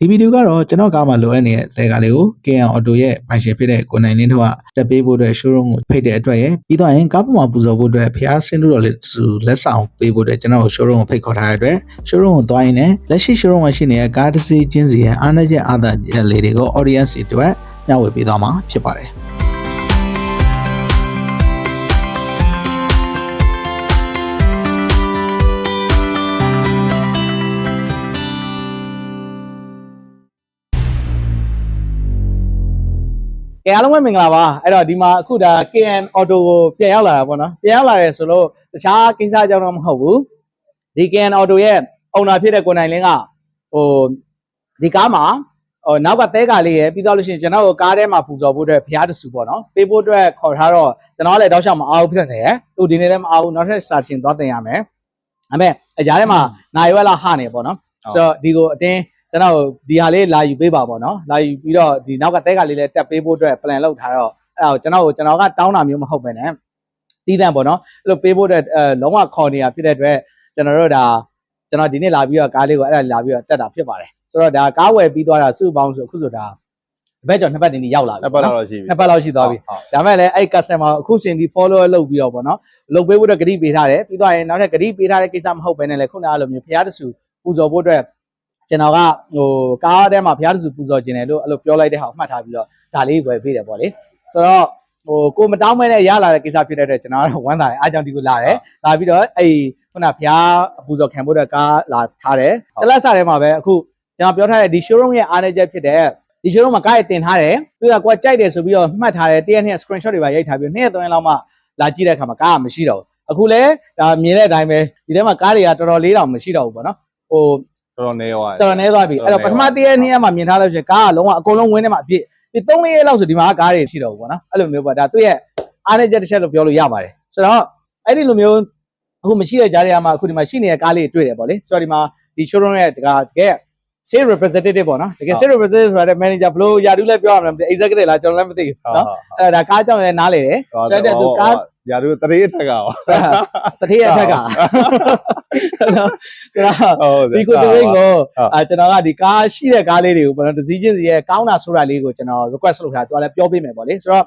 ဒီဗီဒီယိုကတော့ကျွန်တော်ကားမှာလိုအပ်နေတဲ့တဲကားလေးကို KN Auto ရဲ့ပိုင်ရှင်ဖြစ်တဲ့ကိုနိုင်လင်းတို့ကတက်ပေးဖို့အတွက် showroom ကိုဖိတ်တဲ့အတွက်ရပြီးတော့ရင်ကားပေါ်မှာပူဇော်ဖို့အတွက်ဖျားဆင်းတို့တော်လေးစုလက်ဆောင်ပေးဖို့အတွက်ကျွန်တော် showroom ကိုဖိတ်ခေါ်ထားတဲ့အတွက် showroom ကိုသွားရင်လည်းလက်ရှိ showroom မှာရှိနေတဲ့ကားတစ်စီးချင်းစီရဲ့အားနည်းချက်အားသာချက်လေးတွေကို audience တွေအတွက်မျှဝေပေးသွားမှာဖြစ်ပါတယ်ကဲအားလုံးပဲမင်္ဂလာပါအဲ့တော့ဒီမှာအခုဒါ KN Auto ကိုပြန်ရောက်လာတာပေါ့နော်ပြန်ရောက်လာတယ်ဆိုလို့တခြားကိစ္စအကြောင်းတော့မဟုတ်ဘူးဒီ KN Auto ရဲ့ owner ဖြစ်တဲ့ကိုနိုင်လင်းကဒီကားမှာနောက်ကတဲကာလေးရယ်ပြီးတော့လို့ရှိရင်ကျွန်တော်တို့ကားထဲမှာပူဇော်ဖို့အတွက်ဖျားတဆူပေါ့နော်ပေးဖို့အတွက်ခေါ်ထားတော့ကျွန်တော်လည်းတောက်လျှောက်မအားဘူးဖြစ်နေတယ်သူဒီနေ့လည်းမအားဘူးနောက်ထပ်စာတင်သွားတင်ရမယ်ဒါပေမဲ့အကြားထဲမှာနိုင်ရွက်လာဟနေပေါ့နော်ဆိုတော့ဒီကိုအတင်းကျွန်တော်ဒီဟာလေးလာယူပေးပါပေါ့နော်လာယူပြီးတော့ဒီနောက်ကတဲကလေးလည်းတက်ပေးဖို့အတွက် plan လုပ်ထားတော့အဲ့ဒါကိုကျွန်တော်ကတောင်းတာမျိုးမဟုတ်ပဲねတီးတန့်ပေါ့နော်အဲ့လိုပေးဖို့အတွက်လုံးဝခေါ်နေတာဖြစ်တဲ့အတွက်ကျွန်တော်ဒီနေ့လာပြီးတော့ကားလေးကိုအဲ့ဒါလာပြီးတော့တက်တာဖြစ်ပါတယ်ဆိုတော့ဒါကားဝယ်ပြီးသွားတာစုပေါင်းဆိုအခုဆိုတာတစ်ပတ်ကျော်နှစ်ပတ်တင်ရောက်လာပြီနှစ်ပတ်လောက်ရှိပြီနှစ်ပတ်လောက်ရှိသွားပြီဒါမဲ့လည်းအဲ့ customer အခုချိန်ဒီ follow လုပ်ပြီးတော့ပေါ့နော်လုပ်ပေးဖို့အတွက်ဂရိပေးထားတယ်ပြီးသွားရင်နောက်ထပ်ဂရိပေးထားတဲ့ကိစ္စမဟုတ်ဘဲနဲ့လည်းခုနကလိုမျိုးဖျားတဆူပူဇော်ဖို့အတွက်ကျွန်တော်ကကားထဲမှာဖျားတဆူပူဇော်ခြင်းတယ်လို့အဲ့လိုပြောလိုက်တဲ့ဟာကိုမှတ်ထားပြီးတော့ဒါလေးဝယ်ပေးတယ်ပေါ့လေဆိုတော့ကိုမတောင်းမဲနဲ့ရလာတဲ့ကိစ္စဖြစ်တဲ့အတွက်ကျွန်တော်ကတော့ဝမ်းသာတယ်အားကြောင့်ဒီကိုလာတယ်လာပြီးတော့အဲ့ခုနဖျားပူဇော်ခံဖို့အတွက်ကားလာထားတယ်တလက်စားထဲမှာပဲအခုကျွန်တော်ပြောထားတဲ့ဒီ showroom ရဲ့အားနည်းချက်ဖြစ်တဲ့ဒီ showroom မှာကားရတင်ထားတယ်ပြီးတော့ကိုကကြိုက်တယ်ဆိုပြီးတော့မှတ်ထားတယ်တရက်နှစ် screenshot တွေပါရိုက်ထားပြီး2ရက်3ရက်လောက်မှလာကြည့်တဲ့အခါမှာကားကမရှိတော့ဘူးအခုလဲဒါမြင်တဲ့အတိုင်းပဲဒီထဲမှာကားတွေကတော်တော်လေးတောင်မရှိတော့ဘူးပေါ့နော်တော်တော်နေသွားပြီအဲ့တော့ပထမတရက်နှစ်ရက်မှမြင်ထားလို့ရှိရင်ကားကလုံးဝအကုန်လုံးဝင်းထဲမှာအပြည့်ဒီ3ရက်လောက်ဆိုဒီမှာကားတွေရှိတော့ဘူးပေါ့နော်အဲ့လိုမျိုးပေါ့ဒါသူ့ရဲ့အားနည်းချက်တစ်ချက်လို့ပြောလို့ရပါတယ်ဆိုတော့အဲ့ဒီလိုမျိုးအခုမရှိတဲ့ကြားထဲမှာအခုဒီမှာရှိနေတဲ့ကားလေးတွေ့တယ်ပေါ့လေဆိုတော့ဒီမှာဒီ showroom ရဲ့တကယ် sales representative ပေါ့နော်တကယ် sales representative ဆိုတာတဲ့ manager ဘလို့ယာတူးလည်းပြောရမှာမသိ executive လားကျွန်တော်လည်းမသိဘူးเนาะအဲ့ဒါကားကြောင့်လည်းနားလေတယ်ဆိုတော့သူကားယာတူးတရေအထက်ကရောတရေအထက်ကကျွန်တော်ဒီကိုတရေကိုကျွန်တော်ကဒီကားရှိတဲ့ကားလေးတွေကိုပေါ့နော်တစ်စီးချင်းစီရဲ့ကောင်းတာဆိုတာလေးကိုကျွန်တော် request လုပ်ထားသူကလည်းပြောပေးမယ်ပေါ့လေဆိုတော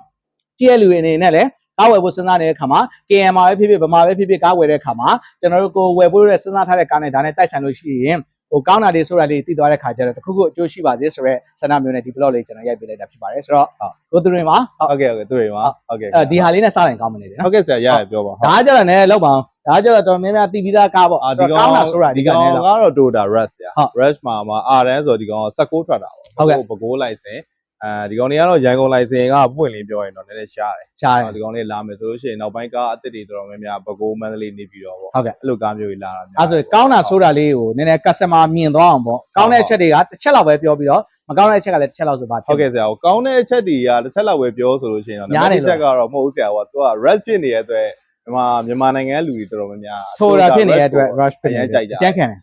့ကြည့်ရလူအနေနဲ့လည်းကားဝယ်ဖို့စဉ်းစားနေတဲ့အခါမှာ KM မှာပဲဖြစ်ဖြစ်ဗမာပဲဖြစ်ဖြစ်ကားဝယ်တဲ့အခါမှာကျွန်တော်တို့ကိုဝယ်ဖို့ရစဉ်းစားထားတဲ့ကားနဲ့ဒါနဲ့တိုက်ဆိုင်လို့ရှိရင်ကောင်းတာတွေဆိုတာတွေသိသွားတဲ့ခါကျတော့တခုခုအကျိုးရှိပါစေဆိုတော့ဆန္ဒမျိုးနဲ့ဒီ blog လေးကျွန်တော်ရိုက်ပေးလိုက်တာဖြစ်ပါတယ်ဆိုတော့ကိုသူတွေမှာဟုတ်ကဲ့သူတွေမှာဟုတ်ကဲ့ဒီဟာလေးနဲ့စလိုက်ကောင်းမနေတယ်နော်ဟုတ်ကဲ့ဆရာရရပြောပါဒါကြတော့လည်းလောက်ပါအောင်ဒါကြတော့တော်များများသိပြီးသားကားပေါ့ဆိုတော့ကောင်းတာဆိုတာဒီကောင်ကတော့ Toyota Rush ဆရာ Rush မှာRN ဆိုတော့ဒီကောင်16ထွက်တာပေါ့ပဲကိုးလိုက်စင်ဒီကောင်တွေကတော့ရန်ကုန်လိုင်စင်ကပွင့်လင်းပြောရင်တော့နည်းနည်းရှားတယ်ဒီကောင်လေးလာမယ်ဆိုလို့ရှိရင်နောက်ပိုင်းကားအသစ်တွေတော်တော်များများပဲခူးမန္တလေးနေပြီးတော့ပေါ့ဟုတ်ကဲ့အဲ့လိုကားမျိုးကြီးလာတာများအဲ့ဆိုကောင်းတာဆိုတာလေးကိုနည်းနည်း customer မြင်သွားအောင်ပေါ့ကောင်းတဲ့အချက်တွေကတစ်ချက်လောက်ပဲပြောပြီးတော့မကောင်းတဲ့အချက်ကလည်းတစ်ချက်လောက်ဆိုပါဟုတ်ကဲ့ဆရာကောင်းတဲ့အချက်တွေကတစ်ချက်လောက်ပဲပြောဆိုလို့ရှိရင်တော့များတယ်ချက်ကတော့မဟုတ်ဘူးဆရာကသူက rush ဖြစ်နေတဲ့အတွက်မြန်မာနိုင်ငံလူတွေတော်တော်များများထိုးတာဖြစ်နေတဲ့အတွက် rush ဖြစ်နေကြိုက်ကြအကျန်းခံတယ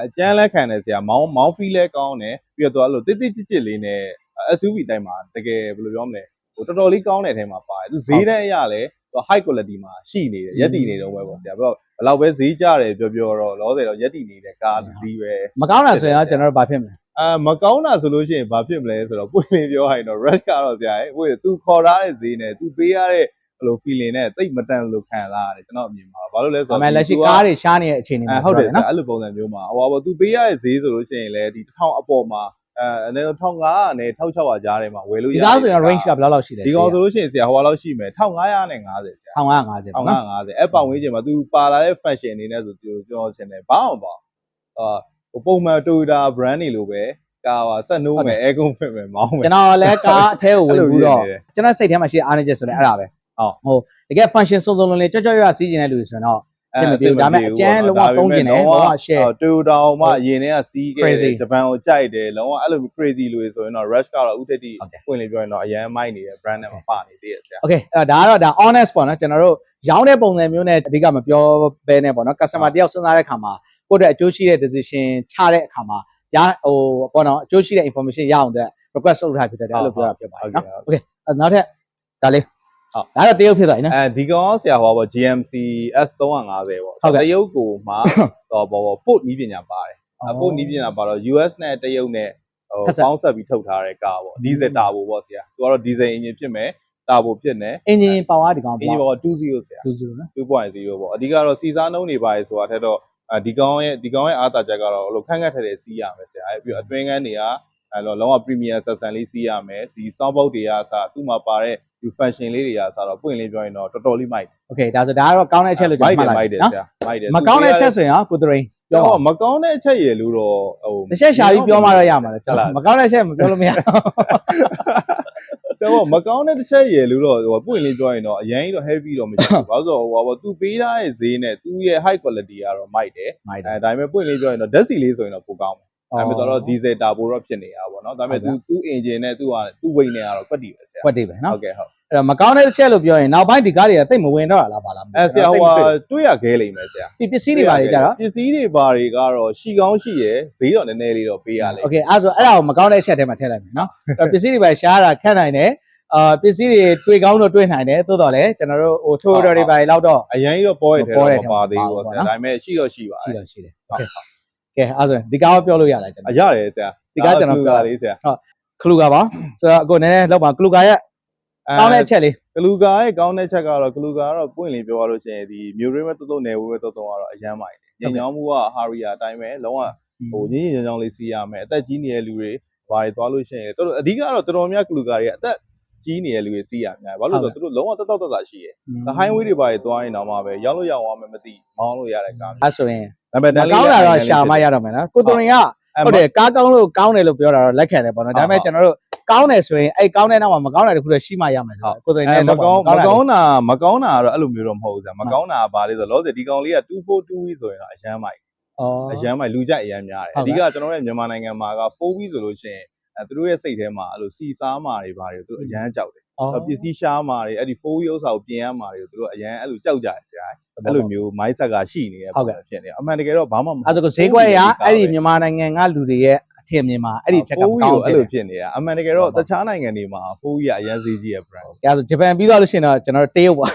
်အကျန်းလဲခံတယ်ဆရာမောင်း feel လဲကောင်းတယ်ပြီးတော့သူကအဲ့လိုတိတိကျကျလေးနဲ့ SUV တိုင်းမှာတကယ်ဘယ်လိုပြောမလဲတော်တော်လေးကောင်းတဲ့အထဲမှာပါတယ်သူဈေးတန်းအရလဲသူ high quality မှာရှိနေတယ်ရက်တည်နေတော့ပဲပေါ့ဆရာဘယ်လောက်ပဲဈေးကြတယ်ပြောတော့လောဆယ်တော့ရက်တည်နေတဲ့ကားဈေးပဲမကောင်းတာဆိုရင်ကျွန်တော်တို့ဘာဖြစ်မလဲမကောင်းတာဆိုလို့ရှိရင်ဘာဖြစ်မလဲဆိုတော့ပွင့်လင်းပြောရရင်တော့ rush ကတော့ဆရာဟဲ့သူခေါ်ထားတဲ့ဈေးနဲ့သူပေးရတဲ့ဘယ်လို feeling နဲ့တိတ်မတန်လို့ခံလာရတယ်ကျွန်တော်အမြင်မှာဘာလို့လဲဆိုတော့အမှန်လက်ရှိကားတွေရှားနေတဲ့အခြေအနေမှာဟုတ်တယ်နော်အဲ့လိုပုံစံမျိုးမှာသူပေးရတဲ့ဈေးဆိုလို့ရှိရင်လည်းဒီ1000အပေါ်မှာအနေနဲ့1500နဲ့1600ကြားထဲမှာဝယ်လို့ရတယ်ဒီကားဆိုရင် range ကဘယ်လောက်ရှိလဲဒီကောင်ဆိုလို့ရှိရင်ဆရာဟိုလောက်ရှိမယ်1550နဲ့50ဆရာ1550အဲ့ပတ်ဝန်းကျင်မှာသူပါလာတဲ့ fashion အနေနဲ့ဆိုပြောချင်တယ်ဘာအောင်ပါပုံမှန် Toyota brand တွေလိုပဲကားဆက်နိုးမယ် air con ဖြစ်မယ်မောင်းမယ်ကျွန်တော်လည်းကားအထဲကိုဝင်ပြီးတော့ကျွန်တော်စိတ်ထဲမှာရှိတဲ့အားနည်းချက်ဆိုလည်းအဲ့ဒါပဲဟုတ်တကယ် function စုံစုံလုံးလေးကြောက်ရစီးကျင်တဲ့လူတွေဆိုရင်တော့အဆင်မပြေဘူးဒါပေမဲ့အကျန်းလုံးဝသုံးကျင်တယ်လုံးဝ share Toyota မှအရင်တည်းကစီးခဲ့တယ်ဂျပန်ကိုကြိုက်တယ်လုံးဝအဲ့လို crazy လူတွေဆိုရင်တော့ rush ကတော့ဥတ္တိပွင့်လင်းပြောရင်တော့အရန်မိုက်နေတဲ့ brand နဲ့ပါနေသေးတယ်ဆရာ Okay အဲ့ဒါကတော့ဒါ honest ပေါ့နော်ကျွန်တော်တို့ရောင်းတဲ့ပုံစံမျိုးနဲ့အဓိကမပြောဘဲနဲ့ပေါ့နော် customer တယောက်စဉ်းစားတဲ့အခါမှာကိုယ့်အတွက်အကျိုးရှိတဲ့ decision ချတဲ့အခါမှာပေါ့နော်အကျိုးရှိတဲ့ information ရအောင်အတွက် request လုပ်ထားဖြစ်တယ်အဲ့လိုပြောတာဖြစ်ပါတယ်နော် Okay နောက်ထပ်ဒါလေးဒါတော့တရုတ်ဖြစ်သွားပြီနော်ဒီကောင်ဆရာဟောပေါ့ GMC S350 ပေါ့တရုတ်ကိုမှFord နီးပညာပါတယ်Ford နီးပညာပါတော့ US နဲ့တရုတ်နဲ့ ပေါင်းဆက်ပြီးထုတ်ထားတဲ့ကားပေါ့ဒီဇယ်တာဘိုပေါ့ဆရာသူကတော့ဒီဇယ်အင်ဂျင်ဖြစ်မယ်တာဘိုဖြစ်နေ အင်ဂျင်ပါဝါဒီကောင် အင်ဂျင်ပါဝါ2.0ဆရာ 2.0 နော် 2.0ပေါ့အဓိကတော့စီစားနှုံးနေပါလေဆိုတာထက်တော့ဒီကောင်ရဲ့အားသာချက်ကတော့လို့ခန့်ခန့်ထက်တဲ့စီးရမယ်ဆရာပြီးတော့အတွင်းကန်းတွေကလုံးဝ premium ဆက်ဆန်လေးစီးရမယ်ဒီ sound box တွေကအစားသူ့မှာပါတဲ့ဒီ function လေးတွေကအစားတော့ပွင့်လင်းပြောရင်တော့တော်တော်လေးမိုက် Okay ဒါဆိုဒါကတော့ကောင်းတဲ့အချက်လို့ကျွန်တော်မှတ်လိုက်နော်မကောင်းတဲ့အချက်ဆိုရင်ကိုသူရိန် ပြောတော့မကောင်းတဲ့အချက်ရလို့တော့ဟို တစ်ချက်ရှာပြီးပြောမှတော့ရမှာလေကျွန်တော်မကောင်းတဲ့အချက်မပြောလို့မရဆိုတော့မကောင်းတဲ့တစ်ချက်ရလို့တော့ဟိုပွင့်လင်းပြောရင်တော့အရင်တော့ heavy တော့မရှိဘူးဘာလို့ဆိုတော့ဟိုသူပေးထားတဲ့ဈေးနဲ့သူ့ရဲ့ high quality ကတော့မိုက်တယ်ဒါပေမဲ့ပွင့်လင်းပြောရင်တော့ဓာတ်စီလေးဆိုရင်တော့ပိုကောင်းတယ်ဒါပေမဲ့တော့ဒီဇယ်တာဘိုတော့ဖြစ်နေတာပေါ့နော်ဒါပေမဲ့သူ့ engine နဲ့သူ့ဝိတ်နဲ့ကတော့ကွက်တီပဲဆရာကွက်တီပဲနော်ဟုတ်ကဲ့ဟုတ်အဲ့တော့မကောင်းတဲ့အချက်လို့ပြောရင်နောက်ပိုင်းဒီကားတွေကတိတ်မဝင်တော့တာလားပါလားဆရာဟိုတွေ့ရခဲလိမ့်မယ်ဆရာဒီပစ္စည်းတွေပါလေကြတော့ပစ္စည်းတွေပါတွေကတော့ရှီကောင်းရှိရယ်ဈေးတော့နည်းနည်းလေးတော့ပေးရလိမ့်မယ် Okay အဲ့ဆိုအဲ့ဒါကိုမကောင်းတဲ့အချက်ထဲမှာထည့်လိုက်မယ်နော်အဲ့ပစ္စည်းတွေပါရှားတာခက်နိုင်တယ်ပစ္စည်းတွေတွေ့ကောင်းတော့တွေ့နိုင်တယ်သို့တော်လည်းကျွန်တော်တို့ဟိုထိုးတော်တွေပါလောက်တော့အရင်တော့ပေါ်ရတဲ့ထဲမှာပါသေးဘူးပေါ့ဆရာဒါပေမဲ့ရှိတော့ရှိပါတယ်ရှိတယ် Okay ကဲအဲ့ဆိုဒီကားကိုပြောလို့ရလားကျွန်တော်ရတယ်ဆရာဒီကားကျွန်တော်ပြောလေးဆရာဟုတ်ခလူကာပါဆိုတော့အခုနည်းနည်းလောက်ပါခလူကာရဲ့ကောင်းတဲ့အချက်လေးကလူကာရဲ့ကောင်းတဲ့ချက်ကတော့ကလူကာကတော့ပွင့်လင်းပြောရလို့ရှိရင်ဒီမျိုးရင်းမဲ့တုတ်တုတ်နယ်ဝဲတုတ်တုတ်ကတော့အရန်မိုက်တယ်ညညောင်းမှုကဟာရီယာအတိုင်းပဲလုံးဝဟိုညင်းညင်းညောင်းလေးစီးရမယ်အသက်ကြီးနေတဲ့လူတွေဘာတွေသွားလို့ရှိရင်တော်တော်အဓိကတော့တော်တော်များကလူကာတွေအသက်ကြီးနေတဲ့လူတွေစီးရများဘာလို့လဲဆိုတော့သူတို့လုံးဝတက်တာရှိရယ်ဟိုင်းဝေးတွေဘာတွေသွားရင်တော့မှပဲရောက်လို့ရောက်အောင်မသိမောင်းလို့ရတဲ့ကားအဲ့ဆိုရင်ဒါပေမဲ့ကောင်းတာတော့ရှာမရတော့မယ်နော်ကိုသူရင်ကဟုတ်တယ်ကားကောင်းလို့ကောင်းတယ်လို့ပြောတာတော့လက်ခံတယ်ပေါ့နော်ဒါပေမဲ့ကျွန်တော်တို့ကောင်းတယ်ဆိုရင်အဲ့ကောင်းတဲ့နောက်မှာမကောင်းတဲ့တခုတော့ရှိမှရမယ်ဆိုတော့ကိုယ်တိုင်လည်းမကောင်းတာကတော့အဲ့လိုမျိုးတော့မဟုတ်ဘူးဆရာမကောင်းတာကဘာလဲဆိုတော့လောဆယ်ဒီကောင်လေးက242ဆိုရင်တော့အရန်မိုက်အရန်မိုက်လူကြိုက်အရန်များတယ်အဓိကကျွန်တော်တို့မြန်မာနိုင်ငံမှာက4 week ဆိုလို့ရှိရင်သူတို့ရဲ့စိတ်ထဲမှာအဲ့လိုစီစားမာတွေဘာတွေသူအရန်ကြောက်တယ်ပစ္စည်းရှားမာတွေအဲ့ဒီ4 week ဥစ္စာကိုပြင်ရမာတွေသူတို့အရန်အဲ့လိုကြောက်ကြတယ်ဆရာအဲ့လိုမျိုး mindset ကရှိနေတယ်ပေါ့ဖြစ်နေအမှန်တကယ်တော့ဘာမှမဟုတ်အဲ့ဒါကိုဈေးကွက်ရအဲ့ဒီမြန်မာနိုင်ငံကလူတွေရဲ့အထင်မြင်မှာအဲ့ဒီချက်ကကောင်းအဲ့လိုဖြစ်နေတာအမှန်တကယ်တော့တခြားနိုင်ငံတွေမှာ4 week ကအရန်ဈေးကြီးရဲ့ brand အဲ့ဒါဆိုဂျပန်ပြီးသွားလို့ရှိရင်တော့ကျွန်တော်တို့တရုတ်ပ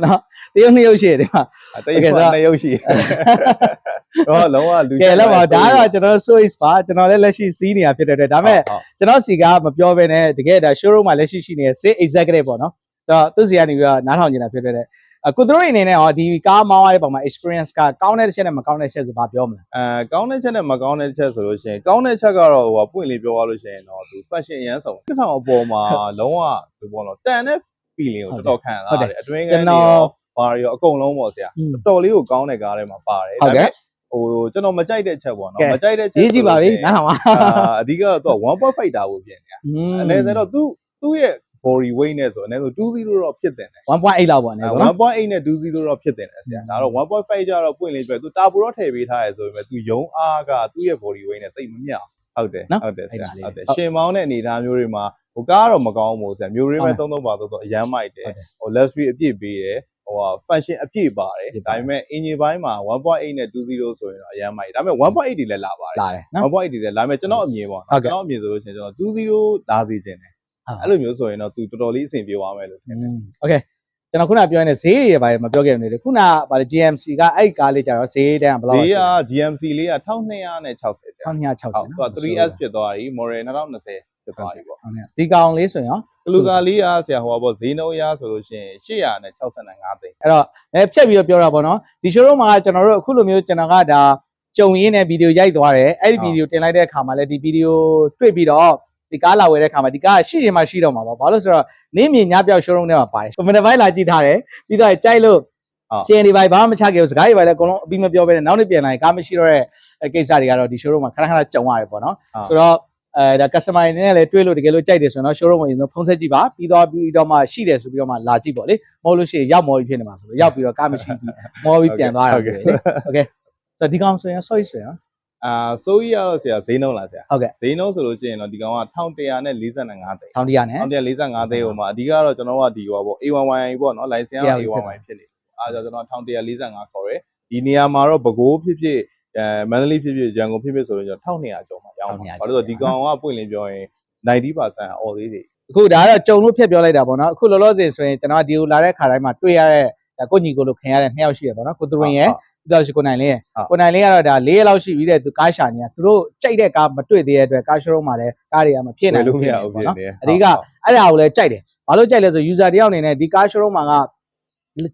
ါနော်တရုတ်2ရုပ်ရှိတယ်ဒီမှာတရုတ်က2ရုပ်ရှိတော့လုံးဝလူကဲလောက်ပါဒါကတော့ကျွန်တော်တို့ Swiss ပါကျွန်တော်လည်းလက်ရှိစီးနေတာဖြစ်တဲ့အတွက်ဒါပေမဲ့ကျွန်တော်စီကမပြောဘဲနဲ့တကယ်ဒါ showroom မှာလက်ရှိရှိနေတဲ့ sales executive ပေါ့နော်ဆိုတော့သူစီကနေပြီးတော့နားထောင်နေတာဖြစ်တဲ့အတွက်ကိုသူတို့အနေနဲ့ရောဒီကားမောင်းရတဲ့ပုံမှာ experience ကကောင်းတဲ့ချက်နဲ့မကောင်းတဲ့ချက်ဆိုဘာပြောမလဲကောင်းတဲ့ချက်နဲ့မကောင်းတဲ့ချက်ဆိုလို့ရှိရင်ကောင်းတဲ့ချက်ကတော့ဟိုပွင့်လေးပြောရလို့ရှိရင်တော့သူ fashion အရန်ဆောင်တစ်ထောင်အပေါ်မှာလုံးဝဒီပေါ့နော်တန်တဲ့ feeling ကိုတော်တော်ခံစားရတယ်အတွင်းကန်းတွေရောဘာတွေရောအကုန်လုံးပေါ့ဆရာတော်လေးကိုကောင်းတဲ့ကားထဲမှာပါတယ်ဟုတ်ကဲ့ဟိုကျွန်တော်မကြိုက်တဲ့ချက်ပေါ့နော်မကြိုက်တဲ့ချက်ရေးကြည့်ပါပြီနားထောင်ပါအဓိကတော့သူက 1.5 တာကိုပြင်နေတာအနေနဲ့တော့သူ့ရဲ့ body weight နဲ့ဆိုအနေနဲ့2.0တော့ဖြစ်တယ် 1.8 လောက်ပေါ့အနေနဲ့1.8နဲ့2.0တော့ဖြစ်တယ်ဆရာဒါတော့ 1.5 ကျတော့ပွင့်လင်းပြသူတာဘူတော့ထည့်ပေးထားရဲဆိုပေမဲ့သူယုံအားကသူ့ရဲ့ body weight နဲ့တိတ်မမျှဟုတ်တယ်ဆရာဟုတ်တယ်ရှင်မောင်းတဲ့အနေအထားမျိုးတွေမှာဟိုကားတော့မကောင်းဘူးဆရာမျိုးရင်းမဲ့သုံးပါဆိုအရန်မိုက်တယ်ဟို luxury အပြည့်ပေးတယ်ဟို function အပြည့်ပါတယ်ဒါပေမဲ့ engine ဘိုင်းမှာ 1.8 နဲ့2.0ဆိုရင်တော့အရန်မိုက်ဒါပေမဲ့ 1.8 တွေလည်းလာပါတယ်1.8 တွေလည်းလာမယ်ကျွန်တော်အမြင်ပေါ့ကျွန်တော်အမြင်ဆိုလို့ရှိရင်ကျွန်တော်2.0လာစီခြင်းတယ်အဲ့လိုမျိုးဆိုရင်တော့သူတော်တော်လေးအဆင်ပြေသွားမယ်လို့ထင်တယ်။ Okay ကျွန်တော်ခုနပြောနေတဲ့ဈေးတွေဘာတွေမပြောခဲ့ဘူးလေခုနဗာလေ GMC ကအဲ့ကားလေးကြတော့ဈေးတန်းဘယ်လောက်ဈေးက GMC လေးက1260ဆရာ1260ဟုတ်သူက 3S ဖြစ်သွားပြီ model 2020ဖြစ်သွားပြီပေါ့ဒီကောင်လေးဆိုရင်ကလူကာလေးကဆရာဟိုပေါ့ဈေးနှုန်းရဆိုလို့ရှိရင်865သိန်းအဲ့တော့ဖြတ်ပြီးတော့ပြောတာပေါ့နော်ဒီ showroom မှာကျွန်တော်တို့အခုလိုမျိုးကျွန်တော်ကဒါကြုံရင်းနဲ့ဗီဒီယိုရိုက်သွားတယ်အဲ့ဒီဗီဒီယိုတင်လိုက်တဲ့အခါမှာလည်းဒီဗီဒီယိုတွေ့ပြီးတော့ဒီကားလာဝယ်တဲ့ခါမှာဒီကားရှိရင်မှရှိတော့မှာပေါ့ဘာလို့ဆိုတော့နင်းမြင်ညပြောက် showroom ထဲမှာပါတယ်ကွန်ပျူတာဘိုင်းလာကြည့်ထားတယ်ပြီးတော့ကြိုက်လို့စီရင်ဒီဘိုင်ဘာမှမချခဲ့ဘူးစကားတွေပဲလည်းအကုန်လုံးအပြီးမပြောဘဲနဲ့နောက်နေ့ပြန်လာရင်ကားမရှိတော့တဲ့ကိစ္စတွေကတော့ဒီ showroom မှာခဏခဏကြုံရတယ်ပေါ့နော်ဆိုတော့ဒါ customer တွေနဲ့လည်းတွေ့လို့တကယ်လို့ကြိုက်တယ်ဆိုတော့ showroom ဝင်တော့ဖုန်းဆက်ကြည့်ပါပြီးတော့မှရှိတယ်ဆိုပြီးတော့မှလာကြည့်ပေါ့လေမဟုတ်လို့ရှိရင်ရောက်မော်ပြီးဖြစ်နေမှာဆိုတော့ရောက်ပြီးတော့ကားမရှိပြီးမော်ပြီးပြန်သွားရတယ်လေ okay ဆိုတော့ဒီကောင်ဆိုရင် sorry ဆိုရင်စိုးကြီးရတော့ဆရာဈေးနှုန်းလားဆရာဟုတ်ကဲ့ဈေးနှုန်းဆိုလို့ရှိရင်တော့ဒီကောင်က1145သိန်း1145သိန်း1145သိန်းဟိုမှာအဓိကတော့ကျွန်တော်ကဒီဟိုပေါ့ A11Y ပေါ့နော် license က A11Y ဖြစ်နေအားကြောင့်ကျွန်တော်1145ခေါ်တယ်ဒီနေရာမှာတော့ပဲခူးဖြစ်ဖြစ်မန္တလေးဖြစ်ဖြစ်ရန်ကုန်ဖြစ်ဖြစ်ဆိုရင်ကျွန်တော်1200ကျော်မှာရောင်းပါဘာလို့ဆိုဒီကောင်ကပွင့်လင်းပြောရင်90%အော်သေးတယ်အခုဒါကတော့ကြုံလို့ဖြတ်ပြောလိုက်တာပေါ့နော်အခုလောလောဆယ်ဆိုရင်ကျွန်တော်ဒီကိုလာတဲ့ခါတိုင်းမှာတွေ့ရတဲ့ကိုညီကိုလို့ခင်ရတဲ့2ယောက်ရှိရပေါ့နော်ကိုသူရင်ရယ် ဒါရှိကိုနိုင်လင်းကိုနိုင်လင်းကတော့ဒါ4ရက်လောက်ရှိပြီတဲ့သူကားရှာနေတာသူတို့ကြိုက်တဲ့ကားမတွေ့သေးတဲ့အတွက်ကား showroom မှာလည်းကားတွေကမဖြစ်နိုင်ဘူးဖြစ်နေပေါ့နော်အဓိကအဲ့ဒါကိုလည်းကြိုက်တယ်ဘာလို့ကြိုက်လဲဆို user တယောက်အနေနဲ့ဒီကား showroom မှာက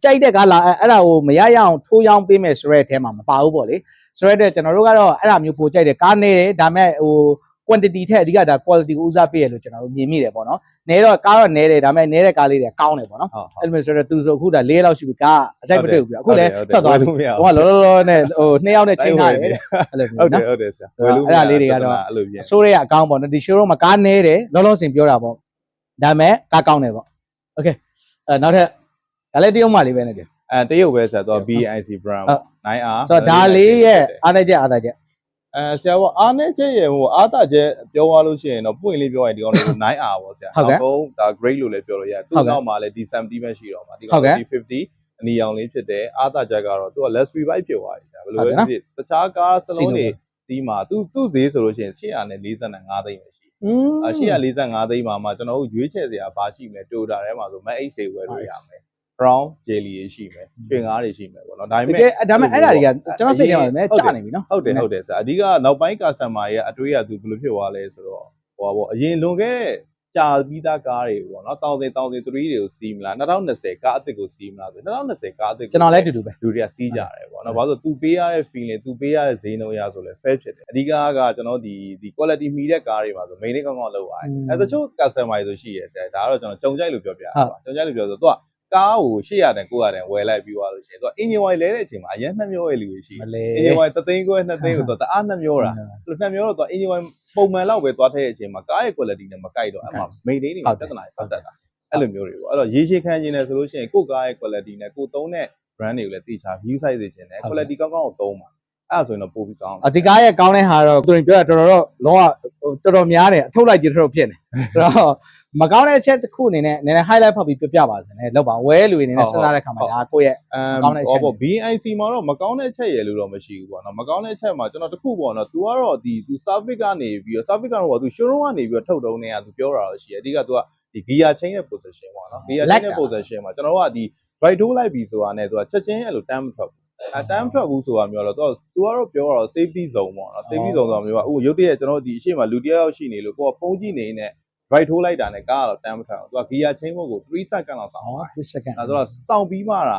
ကြိုက်တဲ့ကားလာအဲ့ဒါကိုမရရအောင်ထိုးရောင်းပေးမယ်ဆိုတဲ့အထဲမှာမပါဘူးပေါ့လေဆိုတော့ကျွန်တော်တို့ကတော့အဲ့ဒါမျိုးပိုကြိုက်တယ်ကားနေတယ်ဒါမဲ့ဟို quantity ထက်အဓိကဒါ quality ကိုဦးစားပေးရလို့ကျွန်တော်တို့မြင်မိတယ်ပေါ့နော်နဲတော့ကားတော့နဲတယ်ဒါမဲ့နဲတဲ့ကားလေးတွေကောင်းတယ်ပေါ့နော်အဲ့လိုမျိုးဆိုတော့သူဆိုအခုဒါ4လောက်ရှိပြီကားအကြိုက်မတွေ့ဘူးပြအခုလည်းထွက်သွားပြီဟိုကလောလောနဲ့ဟို2ယောက်နဲ့ချိန်ထားတယ်အဲ့လိုမျိုးနော်ဟုတ်တယ်ဆရာအဲ့ဒါလေးတွေကတော့အစိုးရအကောင်းပေါ့နော်ဒီ showroom မှာကားနဲတယ်လောလောဆင်ပြောတာပေါ့ဒါမဲ့ကားကောင်းတယ်ပေါ့ okay နောက်ထပ်ဒါလည်းတရုတ်မှလေးပဲနဲ့ပြောတရုတ်ပဲဆရာတော့ BIC brand 9R ဆိုတော့ဒါလေးရဲ့အားနေချက်ဆရာကအားနေချက်ရဲ့ဟိုအားတာချက်ပြောသွားလို့ရှိရင်တော့ပွင့်လေးပြောရင်ဒီကောင်လေး 9R ပေါ့ဆရာနောက်ဆုံးဒါ grade လို့လည်းပြောလို့ရတယ်သူ့နောက်မှာလည်း D70 ပဲရှိတော့မှာဒီကောင် D50 အနီရောင်လေးဖြစ်တယ်အားတာချက်ကတော့သူက luxury bike ဖြစ်သွားပြီဆရာဘယ်လိုလဲဖြစ်တခြားကားစလုံးတွေစီးမှာသူ့ဈေးဆိုလို့ရှိရင်845သိန်းပဲရှိ845သိန်းမှာကျွန်တော်တို့ရွေးချယ်စရာဘာရှိမလဲ Toyota ထဲမှာဆို Max 8တွေဝယ်လို့ရမယ်brown jelly တွေရှိမယ်ရွှေငါးတွေရှိမယ်ပေါ့နော်ဒါပေမဲ့အဲ့ဒါတွေကကျွန်တော်စိတ်ထဲမှာလည်းကြာနေပြီနော်ဟုတ်တယ်ဆရာအဓိကနောက်ပိုင်း customer ရဲ့အတွေးကသူဘယ်လိုဖြစ်သွားလဲဆိုတော့ဟိုပေါ့အရင်လွန်ခဲ့တဲ့ကြာပြီးသားကားတွေပေါ့နော်1000 3တွေကိုစီးမလား2020ကားအသစ်ကိုစီးမလားဆို2020ကားအသစ်ကျွန်တော်လည်းအတူတူပဲလူတွေကစီးကြတယ်ပေါ့နော်ဘာလို့သူပေးရတဲ့ feeling သူပေးရတဲ့ဈေးနှုန်းရဆိုလဲ fair ဖြစ်တယ်အဓိကကကျွန်တော်ဒီ quality မီတဲ့ကားတွေမှာဆို main လေးကောင်းကောင်းလုပ်ရတယ်အဲတချို့ customer တွေဆိုရှိရဲဆရာဒါကတော့ကျွန်တော်ကြုံကြိုက်လို့ပြောပြတာပါကြုံကြိုက်လို့ပြောဆိုသူကကားကို800တန်900တန်ဝယ်လိုက်ပြီးသွားလို့ရှိရင်သူက engine oil လဲတဲ့အချိန်မှာအရင်နှမျောရဲ့လူတွေရှိတယ် engine oil 3သိန်းခွဲ2သိန်းကိုသူတအားနှမျောတာအဲ့လိုနှမျောတော့သူ engine oil ပုံမှန်လောက်ပဲသွားထည့်တဲ့အချိန်မှာကားရဲ့ quality နဲ့မကိုက်တော့အဲ့မှာ maintain နေပြဿနာတွေတက်တာအဲ့လိုမျိုးတွေပေါ့အဲ့တော့ရေရှည်ခံနေတယ်ဆိုလို့ရှိရင်ကိုယ့်ကားရဲ့ quality နဲ့ကိုယ်သုံးတဲ့ brand တွေကိုလည်းသိချာ view size တွေရှင်တယ် quality ကောင်းကောင်းကိုသုံးပါအဲ့ဒါဆိုရင်တော့ပိုပြီးကောင်းဒီကားရဲ့ကောင်းတဲ့ဟာတော့သူတို့ပြောတာတော်တော်များတယ်အထုတ်လိုက်ကြတော်ဖြစ်နေဆိုတော့မကောင်းတဲ့အချက်တစ်ခုအနေနဲ့နည်းနည်း highlight ဖောက်ပြီးပြပြပါစမ်းလောက်ပါဝဲလူတွေအနေနဲ့စဉ်းစားတဲ့ခါမှာဒါကိုယ့်ရဲ့ကောင်းတဲ့အချက်ပေါ့ BIC မှာတော့မကောင်းတဲ့အချက်ရလို့တော့မရှိဘူးပေါ့နော်မကောင်းတဲ့အချက်မှာကျွန်တော်တခုပေါ့နော် तू ကတော့ဒီ service ကနေပြီးတော့ service ကတော့ तू showroom ကနေပြီးတော့ထုတ်တုံးနေတာ तू ပြောတာတော့ရှိတယ်အဓိက तू ကဒီ gear chain ရဲ့ position ပေါ့နော် gear chain ရဲ့ position မှာကျွန်တော်တို့ကဒီ right toe လိုက်ပြီးဆိုတာနဲ့ तू ကချက်ချင်းအဲ့လိုတမ်းမထွက်ဘူးတမ်းထွက်ဘူးဆိုတာမျိုးတော့ तू ကတော့ပြောတော့ safety zone ပေါ့နော် safety zone ဆိုတာမျိုးကရုတ်တရက်ကျွန်တော်တို့ဒီအရှိမလူတယောက်ရှိနေလို့ကိုကဖုန်းကြည့်နေနေright ထိုးလိုက်တာနဲ့ကားကတော့တမ်းမထွက်အောင်သူက gear chain ဘုတ်ကို3 second လောက်စောင့်3 second အဲ့တော့စောင့်ပြီးမှတ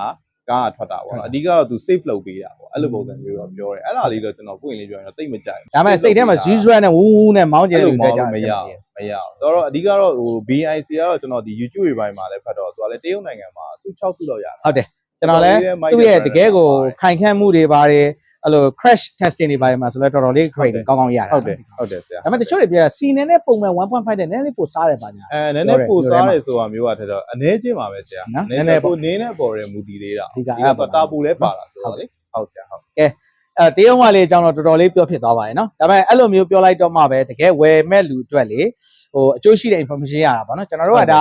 ာကားကထွက်တာပေါ့နော်အဓိကတော့သူ safe လုပ်ပေးတာပေါ့အဲ့လိုပုံစံမျိုးတော့ပြောတယ်အဲ့ဒါလေးတော့ကျွန်တော်ပွင့်လေးပြောရင်တော့တိတ်မကြိုက်ဘူးဒါပေမဲ့စိတ်ထဲမှာ usual နဲ့ဝူးဝူးနဲ့မောင်းကျင်လို့ကြကြမရတော့အဓိကတော့ဟို BIC ကတော့ကျွန်တော်ဒီ YouTube တွေပိုင်းမှာလည်းဖတ်တော့သူကလည်းတရုတ်နိုင်ငံမှာသူ6စုလောက်ရတယ်ဟုတ်တယ်ကျွန်တော်လည်းသူ့ရဲ့တကယ်ကိုခိုင်ခန့်မှုတွေပါတယ်အဲ့လို crash testing တွေပါတယ်မှာဆိုတော့တော်တော်လေး grade ကောင်းကောင်းရတယ်ဟုတ်တယ်ဆရာဒါပေမဲ့တချို့တွေပြောစီနေနဲ့ပုံမှန် 1.5 တဲ့နည်းနည်းပိုစားတယ်ပါညာနည်းနည်းပိုစားတယ်ဆိုတာမျိုးကထက်တော့အနည်းချင်းပါပဲဆရာနည်းနည်းပိုနင်းနဲ့ပေါ်တယ်မူတည်သေးတာဒီကတာပူလဲပါတာဆိုတော့လေဟုတ်ဆရာဟုတ်ကဲတရုတ်မှလေးအကြောင်းတော့တော်တော်လေးပြောဖြစ်သွားပါတယ်နော်ဒါပေမဲ့အဲ့လိုမျိုးပြောလိုက်တော့မှပဲတကယ်ဝယ်မဲ့လူအတွက်လေဟိုအကျိုးရှိတဲ့ information ရတာပါနော်ကျွန်တော်တို့ကဒ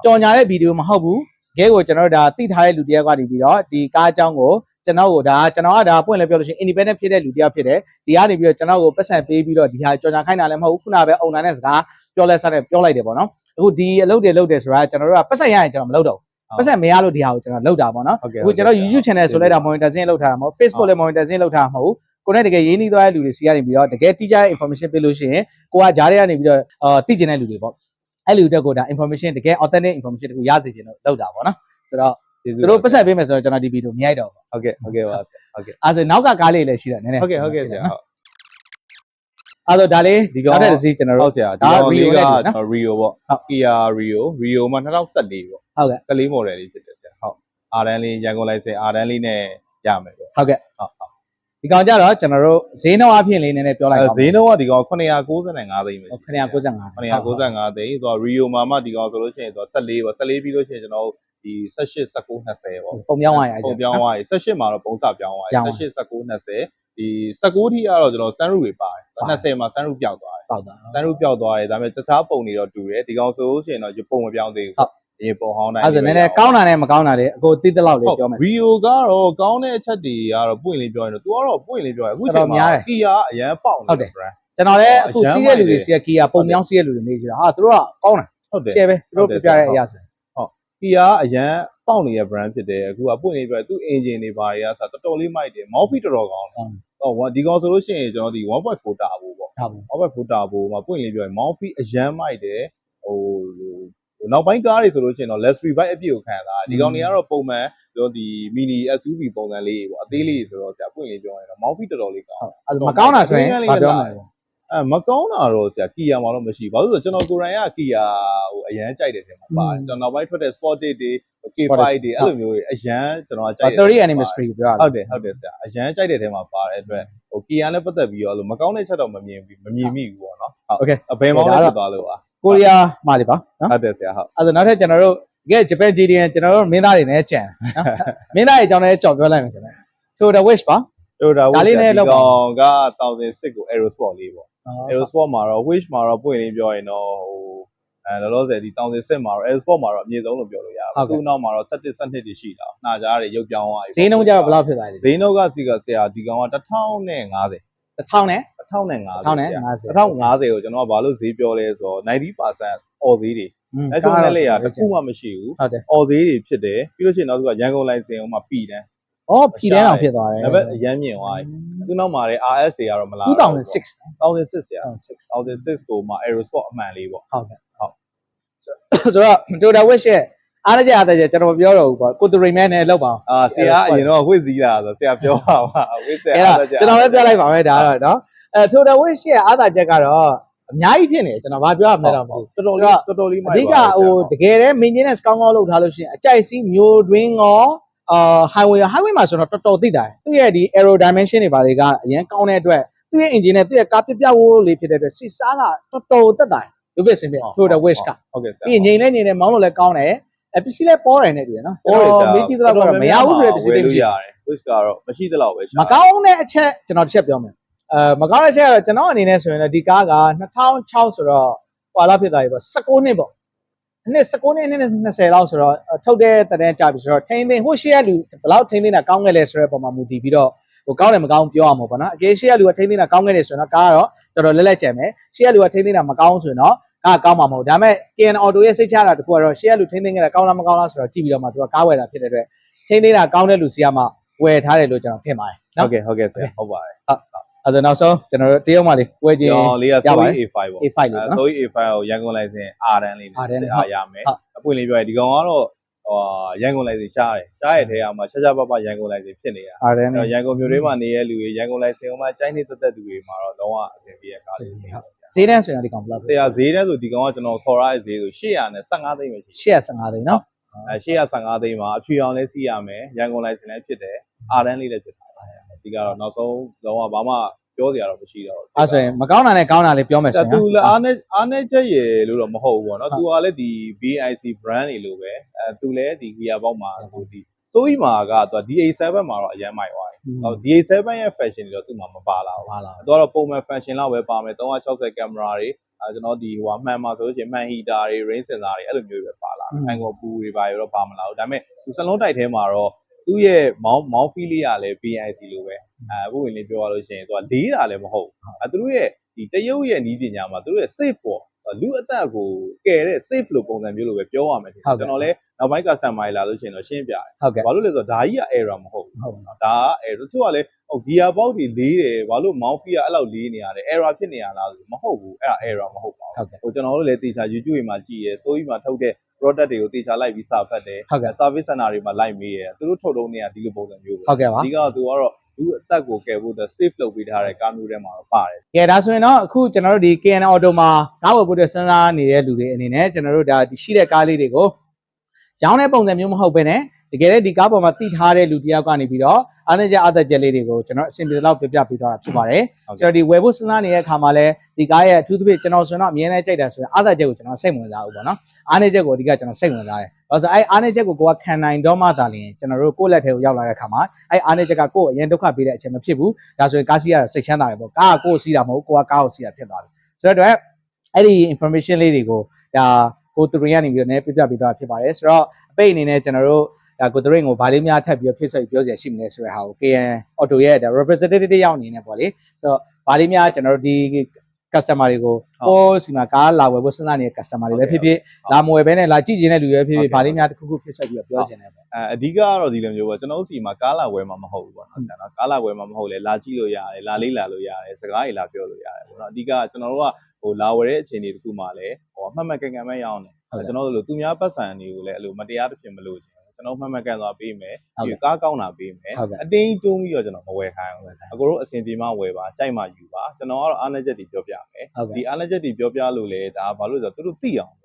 ါကြော်ညာတဲ့ဗီဒီယိုမဟုတ်ဘူးတကယ်ကိုကျွန်တော်တို့ဒါသိထားတဲ့လူတယောက်ကနေပြီးတော့ဒီကားအကြောင်းကိုကျွန်တော်ကဒါပွင့်လဲပြောလို့ရှိရင် independent ဖြစ်တဲ့လူတယောက်ဖြစ်တယ်ဒီကနေပြီးတော့ကျွန်တော်ကိုပတ်စံပေးပြီးတော့ဒီဟာကြော်ညာခိုင်းတာလည်းမဟုတ်ဘူးခုနပဲအုံနာနဲ့စကားပြောလဲစားတယ်ပြောလိုက်တယ်ပေါ့နော်အခုဒီအလုပ်တွေလုပ်တယ်ဆိုတာကျွန်တော်တို့ကပတ်စံရရင်ကျွန်တော်မလုပ်တော့ဘူးပတ်စံမရလို့ဒီဟာကိုကျွန်တော်လုပ်တာပေါ့နော်အခုကျွန်တော် YouTube channel ဆိုလိုက်တာ monetization လုပ်ထားတာမဟုတ် Facebook လည်း monetization လုပ်ထားတာမဟုတ်ကိုနဲ့တကယ်ရင်းနှီးသွားတဲ့လူတွေစီကနေပြီးတော့တကယ်တိကျတဲ့ information ပေးလို့ရှိရင်ကိုကဂျားတွေကနေပြီးတော့သိကျင်တဲ့လူတွေပေါ့အဲ့လူတွေကိုဒါ information တကယ် authentic information တခုရစေချင်လို့လုပ်တာပေါ့နော်ဆိုတော့သူတို့ပတ်ဆက်ပေးမယ်ဆိုတော့ကျွန်တော်ဒီဗီဒီယိုမရိုက်တော့ဘူးဟုတ်ကဲ့ပါဟုတ်ကဲ့အဲ့ဆိုနောက်ကကားလေးလည်းရှိတယ်နည်းနည်းဟုတ်ကဲ့ဆရာဟုတ်အဲ့ဆိုဒါလေးဒီကောင်တဲ့စီကျွန်တော်တို့ဆရာဒီကောင်လေးက Rio ပေါ့ Kia Rio မှာ2014ပေါ့ဟုတ်ကဲ့14 model လေးဖြစ်တယ်ဆရာဟုတ်အာတန်းလေးရန်ကုန်လိုင်စင်အာတန်းလေးနဲ့ရမယ်ပေါ့ဟုတ်ကဲ့ဒီကောင်ကြတော့ကျွန်တော်တို့ဈေးနှုန်းအဖြစ်လေးနည်းနည်းပြောလိုက်ပါဈေးနှုန်းကဒီကောင်995သိန်းပဲ995သိန်းဆိုတော့ Rio မှာမှဒီကောင်ဆိုလို့ရှိရင်ဆိုတော့14ပေါ့14ပြီးလို့ရှိရင်ကျွန်တော်တို့ဒီ18 19 20ပေါ့ပုံပြောင်းသွားရပုံပြောင်းသွားရ18မှာတော့ပုံစပြောင်းသွားရ18 19 20ဒီ19ထိကတော့ကျွန်တော် sunroof တွေပါတယ်20မှာ sunroof ပျောက်သွားတယ်sunroof ပျောက်သွားတယ်ဒါပေမဲ့တခြားပုံတွေတော့တူတယ်ဒီကောင်ဆိုလို့ရှိရင်တော့ပုံမပြောင်းသေးဘူးဒီပုံဟောင်းတိုင်းအဲ့ဒါနည်းနည်းကောင်းတာနဲ့မကောင်းတာတွေအကိုသိတဲ့လောက်လေးပြောမယ် Rio ကတော့ကောင်းတဲ့အချက်တွေကတော့ပွင့်လေးပြောရင်တော့ तू ကတော့ပွင့်လေးပြောရင်အခုချိန်မှာ Kia အရန်ပေါက်နေတယ် brand ကျွန်တော်လည်းအခုစီးတဲ့လူတွေစီး Kia ပုံပြောင်းစီးတဲ့လူတွေနေကြတာဟာသူတို့ကကောင်းတယ်ဟုတ်တယ်ရှယ်ပဲသူတို့ပြပြတဲ့အရာဆိုဟုတ် Kia အရန်ပေါက်နေတဲ့ brand ဖြစ်တယ်အခုကပွင့်နေပြသူ engine တွေပါတွေကဆိုတော်တော်လေးမိုက်တယ် mouth feel တော်တော်ကောင်းတယ်ဟောဒီကောင်ဆိုလို့ရှိရင်ကျွန်တော်ဒီ 1.4 တာဘူးပေါ့ 1.4 တာဘူးမှာပွင့်လေးပြောရင် mouth feel အရန်မိုက်တယ်ဟိုနောက်ပိုင်းကားတွေဆိုလို့ရှိရင်တော့ luxury bike အပြည့်ကိုခံတာဒီကောင်တွေကတော့ပုံမှန်ပြောဒီ mini SUV ပုံစံလေးပေါ့အသေးလေးဆိုတော့ဆရာပွင့်လေးပြောရင်တော့ mouth feel တော်တော်လေးကောင်းအဲ့မကောင်းတာဆိုရင်ဘာပြောမလဲမကောင်းတာတော့ဆရာ Kia မှာတော့မရှိဘူးဘာလို့ဆိုတော့ကျွန်တော်ကိုယ်တိုင်က Kia ဟိုအရန်ကြိုက်တယ်ထင်မှာပါတယ်ကျွန်တော်နောက်ပိုင်းထွက်တဲ့ Sportage တွေ K5 တွေအဲ့လိုမျိုးအရန်ကျွန်တော်ကြိုက်တယ်30 anniversary ကိုပြောရတယ်ဟုတ်တယ်ဆရာအရန်ကြိုက်တဲ့ထဲမှာပါတယ်အတွက်ဟို Kia နဲ့ပတ်သက်ပြီးတော့လို့မကောင်းတဲ့ချက်တော့မမြင်မိဘူးပေါ့နော်โอเคဘယ်မောင်းလဲဖြစ်သွားလို့ပါကိုရီးယားမှာလေပါနော်ဟုတ်တယ်ဆရာဟုတ်အဲ့ဒါနောက်ထပ်ကျွန်တော်တို့ကဲဂျပန် GDN ကျွန်တော်တို့မင်းသားတွေနဲ့ကြံနော်မင်းသားတွေအကြောင်းလည်းကြော်ပြောလိုက်မယ်ကျွန်တော် Toyota Wish ပါ Toyota Wish ဒီကောင်က1006ကို Aerosport လေးပေါ့ Aerosport မှာတော့ Wish မှာတော့ပွင့်လေးပြောရင်တော့ဟိုလောလောဆယ်ဒီ1006မှာတော့ Aerosport မှာတော့အမြင့်ဆုံးလို့ပြောလို့ရပါတယ်သူ့နောက်မှာတော့17 12တွေရှိတာနှာကြားတွေရုပ်ပြောင်းသွားပြီဈေးနှုန်းကျတော့ဘယ်လောက်ဖြစ်သွားလဲဈေးနှုန်းကစီကဆရာဒီကောင်က1050 1000နဲ့1050ကိုကျွန်တော်ကဘာလို့ဈေးပြောလဲဆိုတော့ 90% အော်ဈေးတွေအဲ့ဒါနဲ့လေရတခုမှမရှိဘူးအော်ဈေးတွေဖြစ်တယ်ပြီးလို့ရှိရင်နောက်တစ်ခုကရန်ကုန်လိုင်စင်အောင်မှပြည်တယ်ဖီတန်းအောင်ဖြစ်သွားတယ်ဒါပေမဲ့အရန်မြင်သွားပြီသူ့နောက်မှာလည်း RS တွေကတော့မလာ2006ဆရာ1006ကိုမှ Aerosport အမှန်လေးပေါ့ဟုတ်ကဲ့ဟုတ်ဆိုတော့ Toyota Wish ရဲ့အားရကြကျွန်တော်ပြောတော့ဘူးပေါ့ကိုသူရိမန်နဲ့လောက်ပါဆရာအရင်တော့ဝစ်စည်းလာဆိုဆရာပြောပါပါဝစ်ဆက်အဲ့ဒါကျွန်တော်လည်းပြလိုက်ပါမယ်ဒါတော့နော်Toyota Wish ရဲ့အားသာချက်ကတော့အများကြီးဖြစ်နေကျွန်တော်ဘာပြောရမလဲတော့မဟုတ်တော်တော်လေးမိုက်အဓိကဟိုတကယ်တည်း maintenance ကောင်းလုပ်ထားလို့ရှိရင်အကြိုက်စီးမျိုးတွင်းရောhighway မှာဆိုတော့တော်တော်သိတာသူ့ရဲ့ဒီ aero dimension တွေပါတွေကအရင်ကောင်းတဲ့အတွက်သူ့ရဲ့ engine နဲ့သူ့ရဲ့ကားပြဝိုးလေးဖြစ်တဲ့အတွက်စီစားကတော်တော်တက်တာရုပ်ပြစင်ပြ Toyota Wish ကဟုတ်ကဲ့ဆရာပြီးငိမ့်နေမောင်းလို့လည်းကောင်းတယ်ပစ္စည်းလည်းပေါ်တယ်နဲ့တူရနော်မေးကြည့်တော့မရဘူးဆိုတဲ့ပစ္စည်းတွေမရှိရတယ် Wish ကတော့မရှိသလောက်ပဲမကောင်းတဲ့အချက်ကျွန်တော်တစ်ချက်ပြောမယ်မကောင်းတဲ့အချက်ကတော့ကျွန်တော်အနေနဲ့ဆိုရင်လည်းဒီကားက2006ဆိုတော့ဟွာလာဖြစ်သွားပြီပေါ့16နှစ်ပေါ့နှစ်19နှစ်20လောက်ဆိုတော့ထုတ်တဲ့တန်းကြပြီဆိုတော့ထိန်းသိမ်းဟိုရှေ့ကလူဘယ်လောက်ထိန်းသိမ်းတာကောင်းခဲ့လဲဆိုတဲ့ပုံမှာမူတည်ပြီးတော့ဟိုကောင်းတယ်မကောင်းပြောရမှာပေါ့နော်အကယ်ရှေ့ကလူကထိန်းသိမ်းတာကောင်းခဲ့တယ်ဆိုတော့ကားကတော့တော်တော်လက်ကြံမယ်ရှေ့ကလူကထိန်းသိမ်းတာမကောင်းဆိုရင်တော့ကားကောင်းမှာမဟုတ်ဒါပေမဲ့ KN Auto ရဲ့စိတ်ချတာတခုကတော့ရှေ့ကလူထိန်းသိမ်းခဲ့တာကောင်းလားမကောင်းလားဆိုတော့ကြည့်ပြီးတော့မှသူကကားဝယ်တာဖြစ်တဲ့အတွက်ထိန်းသိမ်းတာကောင်းတဲ့လူစီကမှဝယ်ထားတယ်လို့ကျွန်တော်ထင်ပါတယ်နော်ဟုတ်ကဲ့ဆရာဟုတ်ပါတယ်အဲ့ဒါနောက်ဆုံးကျွန်တော်တို့တရုတ်မှာလေးဝယ်ခြင်းလေးက Zoe A5 ပေါ့ A5 လေးနော် Zoe A5 ကိုရန်ကုန်လိုင်စင် R တန်းလေးနဲ့ရမယ်အပွင့်လေးပြောရင်ဒီကောင်ကတော့ရန်ကုန်လိုင်စင်ရှားတဲ့ထဲမှာရှားပပရန်ကုန်လိုင်စင်ဖြစ်နေတာရန်ကုန်မြို့ထဲမှာနေတဲ့လူတွေရန်ကုန်လိုင်စင်ကမှကျိုင်းနေသက်သူတွေမှာတော့လုံးဝအဆင်ပြေတဲ့ကားလေးဈေးတန်းဆိုရင်ဒီကောင်ဘယ်လောက်ဆရာဈေးတန်းဆိုဒီကောင်ကကျွန်တော်ခေါ်ရတဲ့ဈေးဆို815သိန်းပဲရှိ815သိန်းနော်815သိန်းမှာအဖြူအောင်လဲစီးရမယ်ရန်ကုန်လိုင်စင်လည်းဖြစ်တယ်အာတန်းလေးလည်းဖြစ်တာဒီကတော့နောက်ဆုံးလုံးဝဘာမှပြောစရာတော့မရှိတော့အဲ့ဆိုရင်မကောင်းတာနဲ့ကောင်းတာလေးပြောမယ်ဆိုရင်သူလည်းအားနဲ့ချက်ရည်လို့တော့မဟုတ်ဘူးပေါ့နော်သူကလည်းဒီ BIC brand တွေလို့ပဲသူလည်းဒီ gear box မှာသူဒီစိုးကြီးမှာကသူ DA7 မှာတော့အရန်မိုက်သွားတယ်DA7 ရဲ့ fashion တွေတော့သူ့မှာမပါလာဘူးသူကတော့ပုံမှန် fashion လောက်ပဲပါမယ်360 camera တွေကျွန်တော်ဒီဟိုမှန်မှာဆိုလို့ရှိရင်မှန် heater တွေ rain sensor တွေအဲ့လိုမျိုးပဲပါလာအန်ဂေါ်ပူတွေပါရောပါမလာဘူးဒါပေမဲ့သူစလုံးတိုက်ထဲမှာတော့သူ့ရဲ့မောင်းဖီးလေးကလည်း BIC လိုပဲဥပမာလေးပြောရလို့ရှိရင်သူကလေးတာလည်းမဟုတ်သူတို့ရဲ့ဒီတရုတ်ရဲ့နီးပညာမှာသူတို့ရဲ့ safe ပေါ့လူအသက်ကိုကယ်တဲ့ safe လို့ပုံစံမျိုးလိုပဲပြောရမယ်ကျွန်တော်လည်းနောက်ပိုင်း customer လာလို့ရှိရင်တော့ရှင်းပြတယ်ဘာလို့လဲဆိုတော့ဒါကြီးက error မဟုတ်ဘူးဒါက error သူကလည်းgear box တွေလေးတယ်ဘာလို့ mount fee ကအဲ့လောက်လေးနေရတယ် error ဖြစ်နေရလားဆိုမဟုတ်ဘူးအဲ့ဒါ error မဟုတ်ပါဘူးကျွန်တော်တို့လည်းတေချာ YouTube မှာကြည့်ရဲစိုးကြီးမှာထုတ်တဲ့ product တွေကိုတေချာလိုက်ပြီးစာဖတ်တယ် service center တွေမှာလိုက်မေးရဲသူတို့ထုတ်တုံးနေတာဒီလိုပုံစံမျိုးပဲဟုတ်ကဲ့ပါအဓိကသူကတော့လူအသက်ကိုကယ်ဖို့ safe လုပ်ပေးထားတဲ့ကားမျိုးတွေမှာတော့ပါတယ်ကဲဒါဆိုရင်တော့အခုကျွန်တော်တို့ဒီ KN Auto မှာကားဝယ်ဖို့စဉ်းစားနေတဲ့လူတွေအနေနဲ့ကျွန်တော်တို့ဒါရှိတဲ့ကားလေးတွေကိုရောင်းတဲ့ပုံစံမျိုးမဟုတ်ဘဲနဲ့တကယ်လည်းဒီကားပေါ်မှာတိထားတဲ့လူတယောက်ကနေပြီးတော့အားနည်းချက်အသက်ချက်လေးတွေကိုကျွန်တော်အဆင်ပြေလောက်ပြပြပေးသွားတာဖြစ်ပါတယ်ဆိုတော့ဒီဝယ်ဖို့စဉ်းစားနေတဲ့အခါမှာလည်းဒီကားရဲ့အထူးသဖြင့်ကျွန်တော်ဆိုတော့အမြဲတမ်းကြိုက်တာဆိုရင်အားသက်ချက်ကိုကျွန်တော်စိတ်ဝင်စားဘူးပေါ့နော်အားနည်းချက်ကိုအဓိကကျွန်တော်စိတ်ဝင်စားတယ်ဘာလို့ဆိုအဲ့အားနည်းချက်ကိုကိုကခံနိုင်တော့မှသာလျှင်ကျွန်တော်တို့ကိုယ့်လက်ထဲကိုရောက်လာတဲ့အခါမှာအဲ့အားနည်းချက်ကကိုယ့်အရင်ဒုက္ခပေးတဲ့အချိန်မဖြစ်ဘူးဒါဆိုရင်ကားစီးရတာစိတ်ချမ်းသာတယ်ပေါ့ကားကကိုယ်စီးတာမဟုတ်ကိုကကားကိုစီးတာဖြစ်သွားတယ်ဆိုတော့အဲ့ဒီ information လေးတွေကိုဒါကိုသူတွေကနေပြီးတော့လည်းပြပြပေးသွားဖြစ်ပါတယ်ဆိုတော့အပိတ်အနေနဲ့ကျွန်တော်တို့ကိုတရင်ကိုဗာလေးများထပ်ပြီးတော့ဖြစ်ဆက်ပြောစရာရှိမလဲဆိုတဲ့ဟာကို KN Auto ရဲ့ representative တယောက်အနေနဲ့ပေါ့လေဆိုတော့ဗာလေးများကျွန်တော်တို့ဒီ customer တွေကိုပေါ်စီမှာကားလာဝယ်ဖို့စဉ်းစားနေတဲ့ customer တွေပဲဖြစ်ဖြစ်လာမဝယ်ဘဲနဲ့လာကြည့်ချင်တဲ့လူတွေပဲဖြစ်ဖြစ်ဗာလေးများတစ်ခုခုဖြစ်ဆက်ပြီးတော့ပြောချင်တယ်ပေါ့ အဓိကကတော့ဒီလိုမျိုးပေါ့ကျွန်တော်တို့စီမှာကားလာဝယ်မှာမဟုတ်ဘူးပေါ့နော်ဆရာနော်ကားလာဝယ်မှာမဟုတ်လေလာကြည့်လို့ရတယ်လာလေးလာလို့ရတယ်စကားတွေလာပြောလို့ရတယ်ပေါ့နော်အဓိကကျွန်တော်တို့ကဟိုလာဝယ်တဲ့အခြေအနေတစ်ခုမှလည်းဟိုအမှတ်မှတ်ကန်ကန်ပဲရအောင်တယ်ကျွန်တော်တို့လိုသူများပတ်စံတွေကိုလည်းအဲ့လိုမတရားတစ်ဖြစ်မလို့ကျွန်တော်မှတ်မှတ်ကန်သွားပေးမယ်ဒီကားကောင်းတာပေးမယ်အတင်းတွန်းပြီးတော့ကျွန်တော်မဝယ်ခိုင်းဘူးအကိုတို့အစဉ်ပြေမှဝယ်ပါကြိုက်မှယူပါကျွန်တော်ကတော့အားနည်းချက်တွေပြောပြမယ်ဒီအားနည်းချက်တွေပြောပြလို့လေဒါဘာလို့ဆိုတော့သူတို့သိအောင်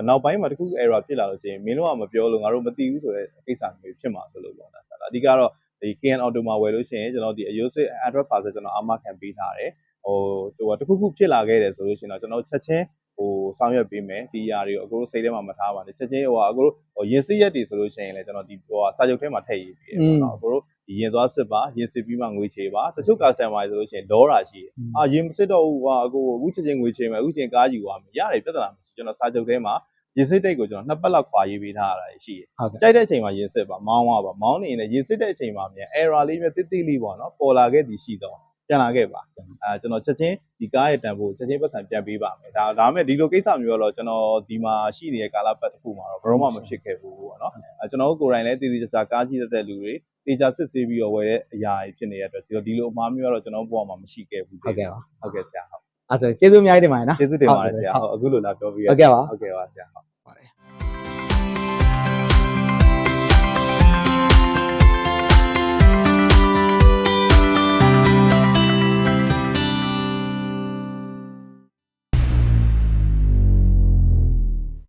နောက်ပိုင်းမှာတခု error ဖြစ်လာလို့ရှိရင်မင်းတို့ကမပြောလို့ငါတို့မသိဘူးဆိုတဲ့ကိစ္စမျိုးဖြစ်မှာဆိုလို့ပြောတာအဓိကတော့ဒီ KN Auto မှာဝယ်လို့ရှိရင်ကျွန်တော်ဒီအယုစစ် address parcel ကျွန်တော်အမခံပေးထားတယ်ဟိုတခုခုဖြစ်လာခဲ့တယ်ဆိုလို့ရှိရင်တော့ကျွန်တော်ချက်ချင်းဟိုဆောင်ရွက်ပေးမယ်ဒီຢာတွေကိုအကိုတို့စိတ်ထဲမှာမထားပါနဲ့ချက်ချင်းဟိုအကိုတို့ရင်စစ်ရက်တွေဆိုလို့ရှိရင်လည်းကျွန်တော်ဒီဟိုစာချုပ်ထဲမှာထည့်ရေးပေးတယ်ပေါ့နော်အကိုတို့ဒီရင်သွားစစ်ပါရင်စစ်ပြီးမှငွေချေပါတချို့ customer တွေဆိုလို့ရှိရင်ဒေါ်ရာရှိတယ်ရင်မစစ်တော့ဘူးကွာအကိုအခုချက်ချင်းငွေချေမယ်အခုချင်းကားယူသွားမယ်ရတယ်ပြဿနာမရှိကျွန်တော်စာချုပ်ထဲမှာရင်စစ်တိတ်ကိုကျွန်တော်2ပတ်လောက်ခွာရေးပေးထားရတာရှိတယ်ကြိုက်တဲ့အချိန်မှာရင်စစ်ပါမောင်းသွားပါမောင်းနေရင်ရင်စစ်တဲ့အချိန်မှာမြန် error လေးပဲတိတိလေးပေါ့နော်ပေါ်လာခဲ့သည်ရှိတော့ပြန်လာခဲ့ပါကျွန်တော်ချက်ချင်းဒီကားရဲ့တန်ဖိုးချက်ချင်းပတ်စံပြန်ပေးပါမယ်ဒါမဲ့ဒီလိုကိစ္စမျိုးတော့ကျွန်တော်ဒီမှာရှိနေတဲ့ကာလပတ်တစ်ခုမှာတော့ဘယ်တော့မှမဖြစ်ခဲ့ဘူးပေါ့နော်ကျွန်တော်တို့ကိုယ်တိုင်လည်းတည်တည်ကြကြကားကြည့်တဲ့လူတွေတေချာစစ်ဆေးပြီးတော့ဝယ်တဲ့အရာတွေဖြစ်နေတဲ့အတွက်ဒီလိုအမှားမျိုးကတော့ကျွန်တော်ဘဝမှာမရှိခဲ့ဘူးဟုတ်ကဲ့ပါဟုတ်ကဲ့ဆရာဟုတ်အဲ့ဆိုကျေးဇူးအများကြီးတင်ပါတယ်နော်ကျေးဇူးတင်ပါတယ်ဆရာဟုတ်အခုလိုလာပြောပြီးဟုတ်ကဲ့ပါဟုတ်ကဲ့ပါဆရာဟုတ်